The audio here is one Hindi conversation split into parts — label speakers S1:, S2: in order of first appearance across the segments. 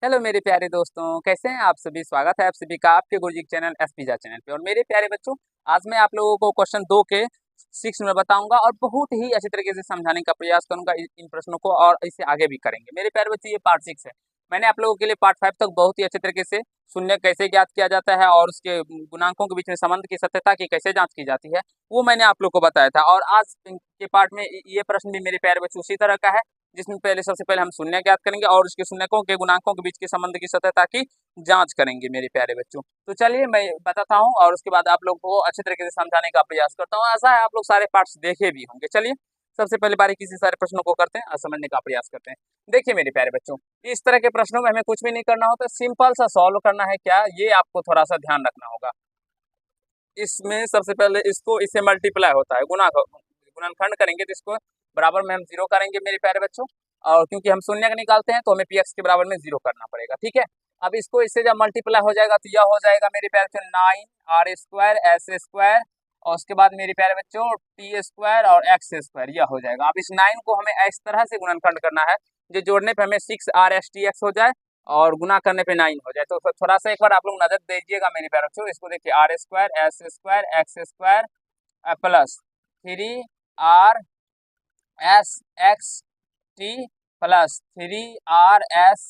S1: हेलो मेरे प्यारे दोस्तों, कैसे हैं आप सभी। स्वागत है आप सभी का आपके गुरुजी के चैनल एस पिज़्ज़ा चैनल पे। और मेरे प्यारे बच्चों, आज मैं आप लोगों को क्वेश्चन 2 के 6 में बताऊंगा और बहुत ही अच्छी तरीके से समझाने का प्रयास करूंगा इन प्रश्नों को, और इसे आगे भी करेंगे। मेरे प्यारे बच्चों, ये पार्ट 6 है। मैंने आप लोगों के लिए पार्ट 5 तक बहुत ही अच्छे तरीके से शून्य कैसे ज्ञात किया जाता है और उसके गुणांकों के बीच में संबंध की सत्यता की कैसे जांच की जाती है, वो मैंने आप लोग को बताया था। और आज के पार्ट में ये प्रश्न भी मेरे प्यारे बच्चों उसी तरह का है, जिसमें सबसे पहले हम शून्य ज्ञात करेंगे और उसके शून्यकों के गुणांकों के बीच के संबंध की सत्यता की जांच करेंगे मेरे प्यारे बच्चों। तो चलिए मैं बताता हूं और उसके बाद आप लोग को अच्छे तरीके से समझाने का प्रयास करता हूं। ऐसा है आप लोग सारे पार्ट्स देखे भी होंगे। चलिए सबसे पहले बारीकी से सारे प्रश्नों को करते हैं और समझने का प्रयास करते हैं। देखिए मेरे प्यारे बच्चों, इस तरह के प्रश्नों में हमें कुछ भी नहीं करना होता, सिंपल सा सॉल्व करना है। क्या ये आपको थोड़ा सा ध्यान रखना होगा। इसमें सबसे पहले इसको इससे मल्टीप्लाई होता है, गुणनखंड करेंगे तो इसको बराबर में हम जीरो करेंगे मेरे प्यारे बच्चों। और क्योंकि हम शून्य का निकालते हैं तो हमें पी एक्स के बराबर में जीरो करना पड़ेगा, ठीक है। अब इसको इससे जब मल्टीप्लाई हो जाएगा तो यह हो जाएगा मेरे प्यारे बच्चों 9r² s² और उसके बाद मेरे प्यारे बच्चों t² और x², यह हो जाएगा। अब इस 9 को हमें इस तरह से गुणनखंड करना है जो जोड़ने पे हमें 6rstx हो जाए और गुना करने पे 9 हो जाए। तो थोड़ा सा एक बार आप लोग नजर दीजिएगा मेरे प्यारे बच्चों। इसको देखिए r² s² x² plus 3r s x t plus 3r s,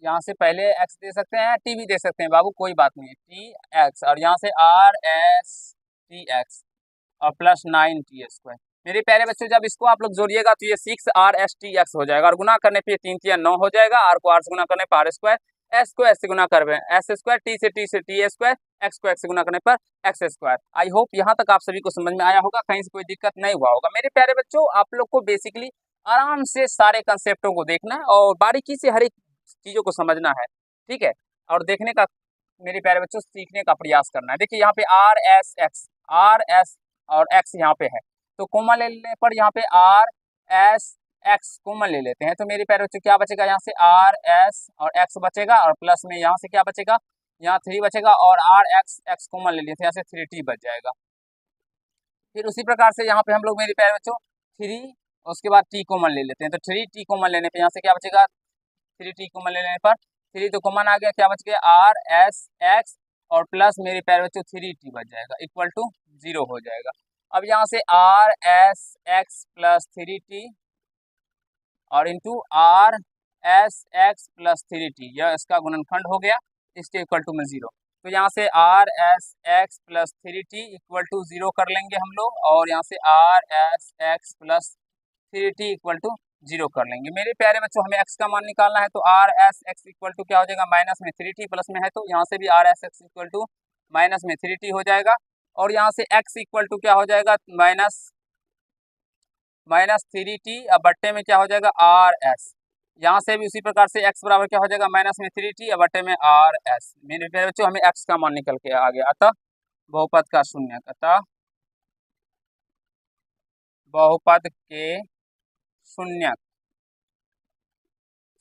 S1: यहाँ से पहले x दे सकते हैं, t भी दे सकते हैं बाबू, कोई बात नहीं है, टी एक्स और यहाँ से r s t x और प्लस 9t²। मेरे प्यारे बच्चों, जब इसको आप लोग जोड़िएगा तो ये 6rstx हो जाएगा और गुना करने पे 3×3 = 9 हो जाएगा। r को r से गुना करने पर r², s को s से गुना करने s², t से t², x को x से गुना करने पर x²। आई होप यहाँ तक आप सभी को समझ में आया होगा, कहीं से कोई दिक्कत नहीं हुआ होगा। मेरे प्यारे बच्चों, आप लोग को बेसिकली आराम से सारे कंसेप्टों को देखना है और बारीकी से हर एक चीजों को समझना है, ठीक है। और देखने का मेरे प्यारे बच्चों सीखने का प्रयास करना है। देखिए यहाँ पे r s और x यहाँ पे है, तो कॉमन ले लेने पर यहाँ पे r s x कॉमन ले लेते हैं तो मेरे प्यारे बच्चों क्या बचेगा, यहाँ से r s और x बचेगा और प्लस में यहाँ से क्या बचेगा, यहाँ 3 बचेगा और r(x) कॉमन ले लेते हैं, यहाँ से 3t बच जाएगा। फिर उसी प्रकार से यहाँ पे हम लोग मेरे प्यारे बच्चों 3 उसके बाद t कॉमन ले लेते हैं, तो 3t कॉमन लेने पे यहाँ से क्या बचेगा, 3t कॉमन लेने पर 3 तो कॉमन आ गया, क्या बच गया r(s)x और प्लस मेरे प्यारे बच्चों 3t बच जाएगा इक्वल टू 0 हो जाएगा। अब यहाँ से r(s)x प्लस 3t और इंटू r(s)x प्लस 3t, यह इसका गुणनखंड हो गया, इसके इक्वल टू में 0। तो यहाँ से r(s)x plus 3t equal to 0 कर लेंगे हम लोग और यहाँ से r(s)x plus 3t equal to 0 कर लेंगे। मेरे प्यारे बच्चों, हमें x का मान निकालना है तो r(s)x इक्वल टू क्या हो जाएगा, माइनस में 3t प्लस में है तो यहाँ से भी r(s)x इक्वल टू माइनस में 3t हो जाएगा और यहाँ से x इक्वल टू क्या हो जाएगा, -3t अब बट्टे में क्या हो जाएगा r(s), यहाँ से भी उसी प्रकार से x बराबर क्या हो जाएगा, -3t अब बट्टे में r(s). मेरे प्यारे बच्चों, हमें x का मान निकल के आ गया, अतः बहुपद का शून्यक, अतः बहुपद के शून्यक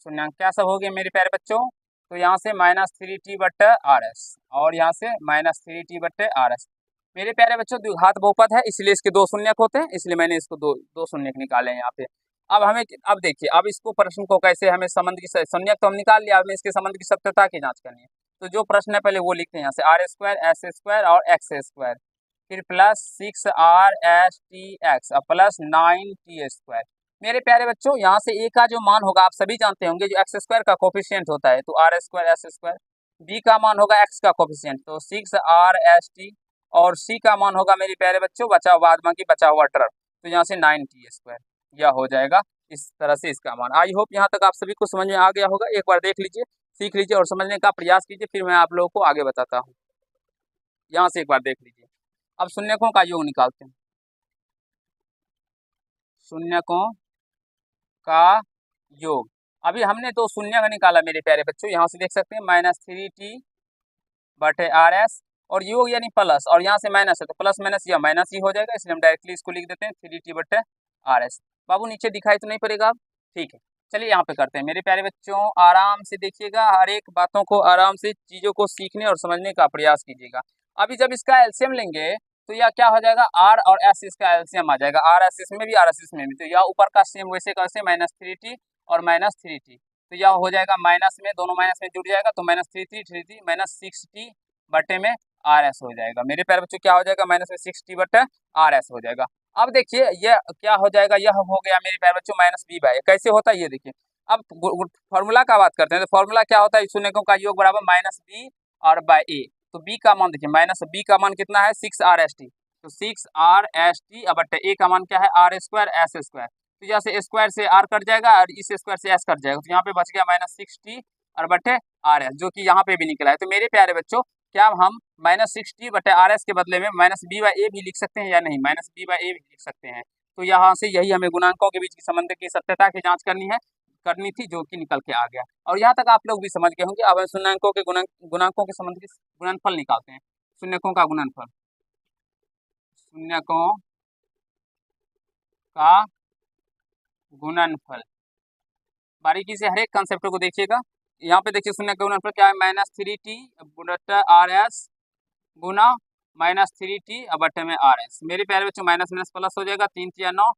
S1: क्या सब हो गया मेरे प्यारे बच्चों, तो यहाँ से -3t बट्टे r(s) और यहाँ से -3t बट्टे r(s). मेरे प्यारे बच्चों, द्विघात बहुपद है इसलिए इसके 2 शून्यक होते हैं, इसलिए मैंने इसको दो शून्यक निकाले हैं यहाँ पे। अब देखिए, अब इसको प्रश्न को कैसे हमें संबंध की शून्यक तो हम निकाल लिया, हमें इसके संबंध की सत्यता की जांच करनी है। तो जो प्रश्न है पहले वो लिखते हैं, यहाँ से r² s² और x², फिर प्लस 6rstx और प्लस 9t²। मेरे प्यारे बच्चों, यहाँ से a का जो मान होगा आप सभी जानते होंगे, जो x² का कोफिशिएंट होता है तो r² s², b का मान होगा x का कोफिशिएंट तो 6rst और c का मान होगा मेरे प्यारे बच्चों बचा हुआ टर्म, तो यहाँ से 9t², यह हो जाएगा इस तरह से इसका मान। आई होप यहाँ तक आप सभी को समझ में आ गया होगा। एक बार देख लीजिए, सीख लीजिए और समझने का प्रयास कीजिए, फिर मैं आप लोगों को आगे बताता हूँ। यहाँ से एक बार देख लीजिए। अब शून्यकों का योग निकालते हैं। शून्यकों का योग, अभी हमने तो शून्य का निकाला मेरे प्यारे बच्चों, यहाँ से देख सकते हैं -3t बटे r(s) और योग यानी प्लस और यहाँ से माइनस है तो प्लस माइनस या माइनस ही हो जाएगा, इसलिए हम डायरेक्टली इसको लिख देते हैं 3t बटे r(s). बाबू नीचे दिखाई तो नहीं पड़ेगा अब, ठीक है। चलिए यहाँ पे करते हैं मेरे प्यारे बच्चों, आराम से देखिएगा, हर एक बातों को आराम से चीजों को सीखने और समझने का प्रयास कीजिएगा। अभी जब इसका एलसीएम लेंगे तो यह क्या हो जाएगा, आर और एस इसका एलसीएम आ जाएगा, आर एस इसमें भी आर एस इसमें भी, तो यह ऊपर का सेम वैसे कैसे -3t और -3t, तो यह हो जाएगा माइनस में, दोनों माइनस में जुड़ जाएगा, तो -3 -6t बटे में आर एस हो जाएगा। मेरे प्यारे बच्चों क्या हो जाएगा, -6t बटे आर एस हो जाएगा। अब देखिए यह क्या हो जाएगा, यह हो गया मेरे प्यारे बच्चों -b/a। कैसे होता है ये देखिए, अब फॉर्मूला का बात करते हैं, तो फॉर्मूला क्या होता है, शून्यकों का योग बराबर -b और बाय a। तो b का मान देखिए, -b का मान कितना है 6rst, तो 6rst अब बटे a का मान क्या है r² s², तो यहाँ से स्क्वायर से r कट जाएगा और इस स्क्वायर से s कट जाएगा, तो यहाँ पे बच गया -6t और बटे rs, जो कि यहाँ पे भी निकला है। तो मेरे प्यारे बच्चों क्या हम -6t बटे rs के बदले में -b/a भी लिख सकते हैं या नहीं, -b/a भी लिख सकते हैं। तो यहाँ से यही हमें गुणांकों के बीच की संबंध की सत्यता की जांच करनी थी, जो कि निकल के आ गया। और यहाँ तक आप लोग भी समझ गए होंगे। अब हम शून्यकों के गुणांकों के संबंध की गुणनफल निकालते हैं। शून्यकों का गुणनफल, शून्यकों का गुणनफल, बारीकी से हर एक कंसेप्ट को देखिएगा। यहाँ पे देखिए शून्य का गुणनफल क्या है, -3t बटे rs गुना -3t बटे में rs। मेरे प्यारे बच्चों माइनस माइनस प्लस हो जाएगा, 3 × 9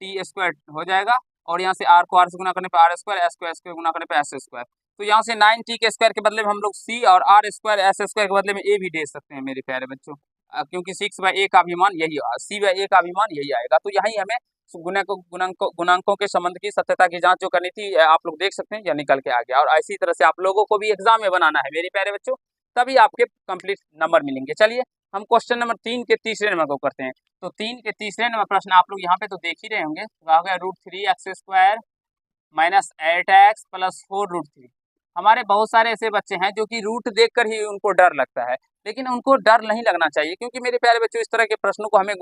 S1: t² हो जाएगा, और यहाँ से r को r से गुना करने पर r², s को s से गुना करने पर s²। तो यहाँ से 9t के स्क्वायर के बदले में हम लोग c और r² s² के बदले में a भी दे सकते हैं मेरे प्यारे बच्चों, क्योंकि 6/a का भी मान यही, c/a का भी मान यही आएगा। तो यही हमें गुणांकों के संबंध की सत्यता की जांच जो करनी थी, आप लोग देख सकते हैं या निकल के आ गया। और ऐसी तरह से आप लोगों को भी एग्जाम में बनाना है मेरे प्यारे बच्चों, तभी आपके कंप्लीट नंबर मिलेंगे। चलिए हम क्वेश्चन नंबर 3 के तीसरे नंबर को करते हैं। तो 3 के तीसरे नंबर प्रश्न आप लोग यहाँ पे तो देख ही रहे होंगे, तो आ गया √3x² - 8x + 4√3। हमारे बहुत सारे ऐसे बच्चे हैं जो कि रूट देखकर ही उनको डर लगता है, लेकिन उनको डर नहीं लगना चाहिए, क्योंकि मेरे प्यारे बच्चों इस तरह के प्रश्नों को हमें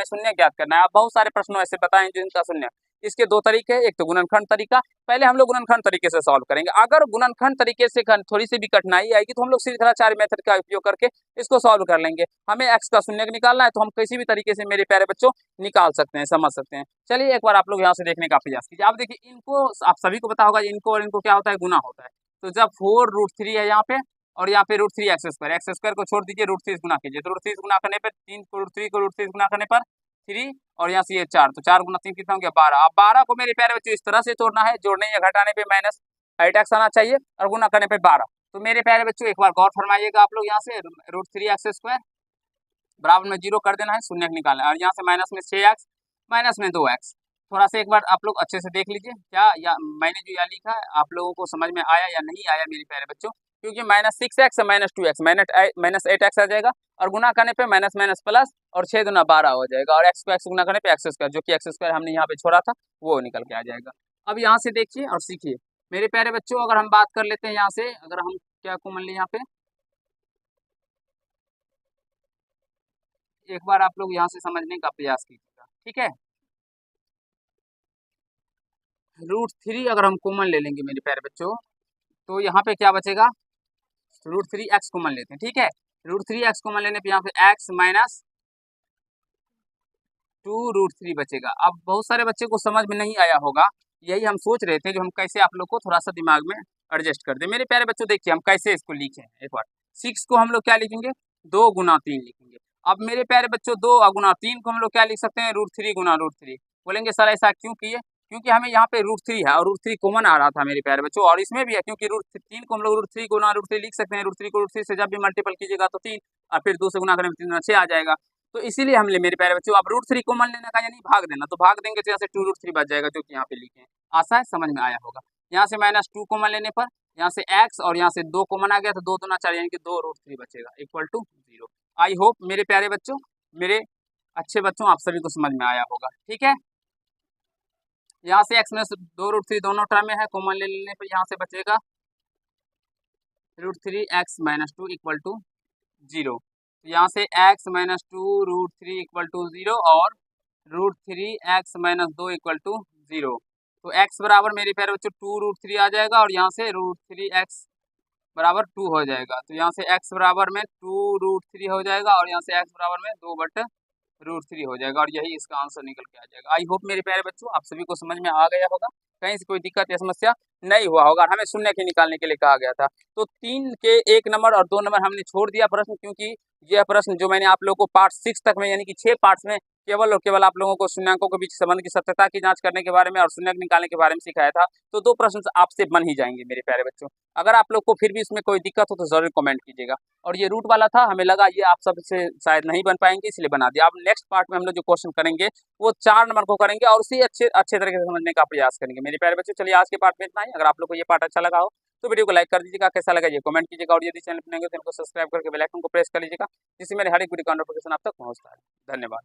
S1: शून्य ज्ञात करना है। आप बहुत सारे प्रश्नों ऐसे बताएं जिनका शून्य, इसके दो तरीके हैं, एक तो गुणनखंड तरीका, पहले हम लोग गुणनखंड तरीके से सॉल्व करेंगे। अगर गुणनखंड तरीके से थोड़ी सी भी कठिनाई आएगी तो हम लोग श्रृंखलाचार्य मेथड का उपयोग करके इसको सॉल्व कर लेंगे। हमें x का शून्य निकालना है तो हम किसी भी तरीके से मेरे प्यारे बच्चों निकाल सकते हैं, समझ सकते हैं। चलिए एक बार आप लोग यहाँ से देखने का प्रयास कीजिए। आप देखिए इनको, आप सभी को पता होगा इनको और इनको क्या होता है, गुना होता है। तो जब 4√3 है यहाँ पे और यहाँ पे √3x² को छोड़ दीजिए, √3 गुना कीजिए, तो √3 गुना करने पर 3 को √3 गुना करने पर 3 और यहाँ से ये 4, तो 4 गुना 3 कितना हो गया 12। अब 12 को मेरे प्यारे बच्चों इस तरह से तोड़ना है, जोड़ने या घटाने पे -8x आना चाहिए और गुना करने पे 12। तो मेरे प्यारे बच्चों एक बार गौर फरमाइएगा आप लोग, यहाँ से √3x² बराबर में 0 कर देना है, शून्य निकालना है, और यहाँ से माइनस में 6x माइनस में 2x। थोड़ा सा एक बार आप लोग अच्छे से देख लीजिए, क्या या मैंने जो यहाँ लिखा है आप लोगों को समझ में आया या नहीं आया मेरे प्यारे बच्चों, क्योंकि -6x -2x -8x आ जाएगा, और गुना करने पे माइनस माइनस प्लस और 6 दूना 12 हो जाएगा, और x को x गुना करने पे x², जो कि x² हमने यहाँ पे छोड़ा था वो निकल के आ जाएगा। अब यहाँ से देखिए और सीखिए मेरे प्यारे बच्चों, अगर हम बात कर लेते हैं यहाँ से, अगर हम क्या कॉमन ले यहाँ पे, एक बार आप लोग यहाँ से समझने का प्रयास कीजिएगा, ठीक है। √3 अगर हम कॉमन ले लेंगे मेरे प्यारे बच्चों, तो यहाँ पे क्या बचेगा, √3x कॉमन लेते हैं, ठीक है। √3x कॉमन लेने पे यहाँ पे x माइनस 2√3 बचेगा। अब बहुत सारे बच्चे को समझ में नहीं आया होगा, यही हम सोच रहे थे जो हम कैसे आप लोग को थोड़ा सा दिमाग में एडजस्ट कर दे। मेरे प्यारे बच्चों देखिए हम कैसे इसको लिखे हैं, एक बार 6 को हम लोग क्या लिखेंगे, 2 गुना 3 लिखेंगे। अब मेरे प्यारे बच्चों 2 गुना 3 को हम लोग क्या लिख सकते हैं, √3 गुना √3। बोलेंगे सर ऐसा क्यों किए, क्योंकि हमें यहाँ पे √3 है और √3 कॉमन आ रहा था मेरे प्यारे बच्चों, और इसमें भी है, क्योंकि √3 को हम लोग √3 गुना √3 लिख सकते हैं। √3 को √3 से जब भी मल्टीपल कीजिएगा तो 3, और फिर 2 से गुना करने में 3 6 आ जाएगा। तो इसीलिए हमने मेरे प्यारे बच्चों अब √3 कॉमन लेने का यानी भाग देना, तो भाग देंगे तो यहाँ से 2√3 बच जाएगा, जो कि यहाँ पे लिखे हैं। आशा है समझ में आया होगा। यहाँ से -2 कॉमन लेने पर यहाँ से x और यहाँ से 2 कॉमन आ गया, तो 2 दूना 4 यानी कि 2√3 बचेगा इक्वल टू 0। आई होप मेरे प्यारे बच्चों, मेरे अच्छे बच्चों, आप सभी को समझ में आया होगा, ठीक है। यहाँ से x में 2√3 दोनों टर्म में है, कॉमन ले लेने पर यहाँ से बचेगा √3x - 2 इक्वल टू 0। तो यहाँ से x - 2 √3 इक्वल टू 0 और √3x - 2 इक्वल टू 0। तो x बराबर मेरे प्यारे बच्चों 2√3 आ जाएगा, और यहाँ से √3x बराबर 2 हो जाएगा। तो यहाँ से x बराबर में 2√3 हो जाएगा, और यहाँ से x बराबर में 2/√3 हो जाएगा, और यही इसका आंसर निकल के आ जाएगा। आई होप मेरे प्यारे बच्चों आप सभी को समझ में आ गया होगा, कहीं से कोई दिक्कत या समस्या नहीं हुआ होगा, हमें शून्य की निकालने के लिए कहा गया था। तो 3 के 1 नंबर और 2 नंबर हमने छोड़ दिया प्रश्न, क्योंकि यह प्रश्न जो मैंने आप लोगों को पार्ट 6 तक में यानी कि 6 पार्ट्स में केवल और केवल आप लोगों को शून्यांकों के बीच संबंध की सत्यता की जांच करने के बारे में और शून्य निकालने के बारे में सिखाया था। तो 2 प्रश्न आपसे बन ही जाएंगे मेरे प्यारे बच्चों। अगर आप लोग को फिर भी इसमें कोई दिक्कत हो तो जरूर कमेंट कीजिएगा। और ये रूट वाला था, हमें लगा ये आप सबसे शायद नहीं बन पाएंगे, इसलिए बना दिया। अब नेक्स्ट पार्ट में हम लोग जो क्वेश्चन करेंगे वो 4 नंबर को करेंगे और उसी अच्छे तरीके से समझने का प्रयास करेंगे मेरे प्यारे बच्चों। चलिए आज के पार्ट में इतना ही। अगर आप लोग को ये पार्ट अच्छा लगा हो तो वीडियो को लाइक कर दीजिएगा, कैसा लगा ये कमेंट कीजिएगा, और यदि चैनल पर नए हो तो इनको सब्सक्राइब करके बेल आइकन को प्रेस कर लीजिएगा, जिससे मेरे हर एक वीडियो का नोटिफिकेशन आप तक पहुंचता है। धन्यवाद।